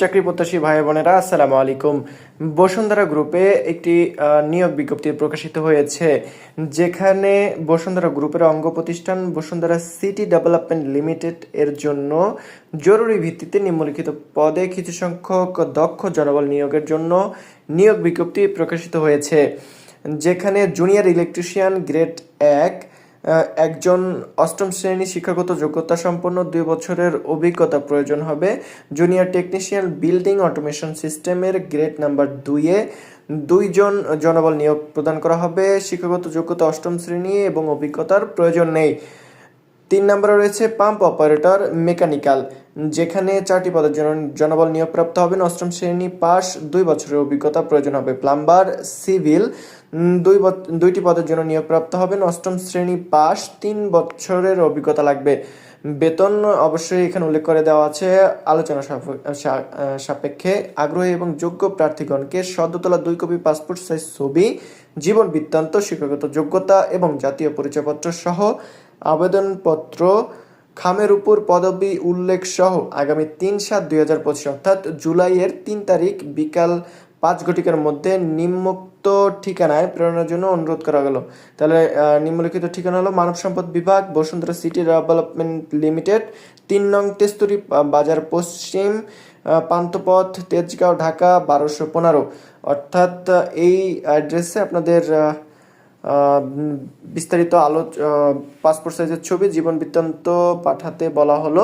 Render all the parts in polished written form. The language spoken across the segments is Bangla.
চাকরি প্রত্যাশী ভাই বোনেরা আসসালামু আলাইকুম। বসুন্ধরা গ্রুপে একটি নিয়োগ বিজ্ঞপ্তি প্রকাশিত হয়েছে, যেখানে বসুন্ধরা গ্রুপের অঙ্গ প্রতিষ্ঠান বসুন্ধরা সিটি ডেভেলপমেন্ট লিমিটেড এর জন্য জরুরি ভিত্তিতে নিম্নলিখিত পদে কিছু সংখ্যক দক্ষ জনবল নিয়োগের জন্য নিয়োগ বিজ্ঞপ্তি প্রকাশিত হয়েছে, যেখানে জুনিয়র ইলেকট্রিশিয়ান গ্রেড 1 একজন অষ্টম শ্রেণী শিক্ষাগত যোগ্যতা সম্পন্ন 2 বছরের অভিজ্ঞতা প্রয়োজন হবে। জুনিয়র টেকনিশিয়ান বিল্ডিং অটোমেশন সিস্টেমের গ্রেড নাম্বার 2-এ 2 জন জনবল নিয়োগ প্রদান করা হবে। শিক্ষাগত যোগ্যতা অষ্টম শ্রেণী এবং অভিজ্ঞতার প্রয়োজন নেই। 3 নম্বরে রয়েছে পাম্প অপারেটর মেকানিক্যাল, যেখানে 4টি পদের জন্য জনবল নিয়োগপ্রাপ্ত হবেন। অষ্টম শ্রেণী পাস, 2 বছরের অভিজ্ঞতা প্রয়োজন হবে। প্লাম্বার সিভিল 2টি পদের জন্য নিয়োগপ্রাপ্ত হবেন। অষ্টম শ্রেণী পাস, 3 বছরের অভিজ্ঞতা লাগবে। বেতন অবশ্যই এখানে উল্লেখ করে দেওয়া আছে আলোচনা সাপেক্ষে। আগ্রহী এবং যোগ্য প্রার্থীগণকে সদ্য তোলা 2 কপি পাসপোর্ট সাইজ ছবি, জীবন বৃত্তান্ত, শিক্ষাগত যোগ্যতা এবং জাতীয় পরিচয়পত্র সহ আবেদনপত্র খামের উপর পদবি উল্লেখ সহ আগামী 3/7/2025 অর্থাৎ জুলাইয়ের 3 তারিখ বিকাল 5 ঘটিকার মধ্যে নিম্নোক্ত ঠিকানায় প্রেরণের জন্য অনুরোধ করা গেল। তাহলে নিম্নলিখিত ঠিকানা হলো মানব সম্পদ বিভাগ, বসুন্ধরা সিটি ডেভেলপমেন্ট লিমিটেড, 3 নং তেস্তুরি বাজার পশ্চিম, পান্থপথ, তেজগাঁও, ঢাকা 1215। অর্থাৎ এই অ্যাড্রেসে আপনাদের বিস্তারিত পাসপোর্ট সাইজের ছবি, জীবন বৃত্তান্ত পাঠাতে বলা হলো।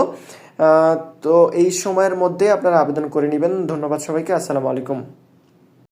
তো এই সময়ের মধ্যে আপনারা আবেদন করে নেবেন। ধন্যবাদ সবাইকে। আসসালামু আলাইকুম।